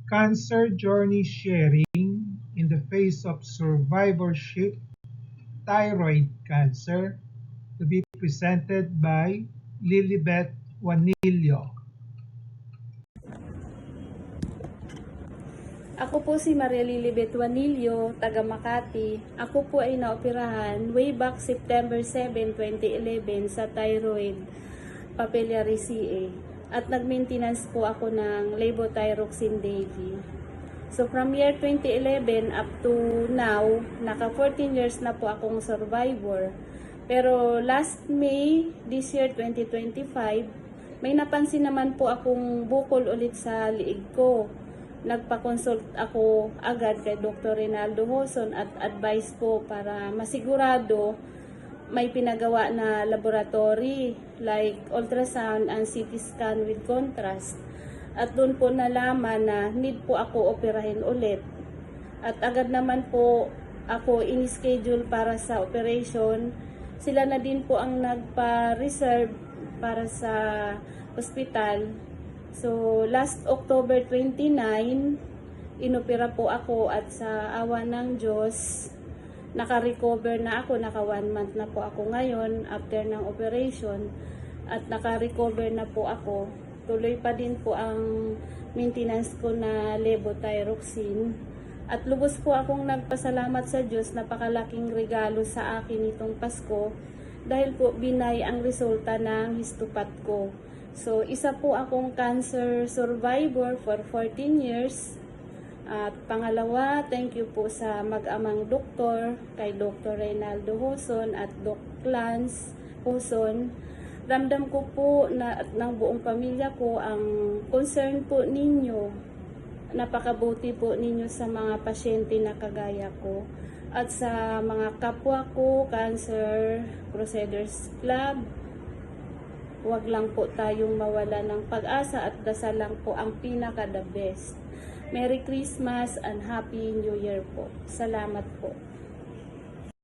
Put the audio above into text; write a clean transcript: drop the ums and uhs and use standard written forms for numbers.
Cancer Journey Sharing in the Face of Survivorship, Thyroid Cancer, to be presented by Lilibet Juanillo. Ako po si Maria Lilibet Juanillo, taga Makati. Ako po ay naoperahan way back September 7, 2011 sa thyroid papillary CA. At nag-maintenance po ako ng levothyroxine daily. So from year 2011 up to now, naka 14 years na po akong survivor. Pero last May, this year 2025, may napansin naman po akong bukol ulit sa liig ko. Nagpa-consult ako agad kay Dr. Reynaldo Hoson at advice po para masigurado may pinagawa na laboratory like ultrasound and CT scan with contrast. At doon po nalaman na need po ako operahin ulit. At agad naman po ako in-schedule para sa operation. Sila na din po ang nagpa-reserve para sa hospital. So, last October 29, inopera po ako at sa awa ng Diyos, naka-recover na ako. Naka 1 month na po ako ngayon after ng operation at naka-recover na po ako. Tuloy pa din po ang maintenance ko na levothyroxine. At lubos po akong nagpasalamat sa Diyos, napakalaking regalo sa akin itong Pasko dahil po binay ang resulta ng histopath ko. So, isa po akong cancer survivor for 14 years. At pangalawa, thank you po sa mag-amang doktor, kay Dr. Reynaldo Hoson at Doc Lance Hoson. Ramdam ko po na at ng buong pamilya ko ang concern po ninyo. Napakabuti po ninyo sa mga pasyente na kagaya ko. At sa mga kapwa ko, Cancer Crusaders Club, huwag lang po tayong mawala ng pag-asa at dasal lang po ang pinaka-the best. Merry Christmas and Happy New Year po. Salamat po.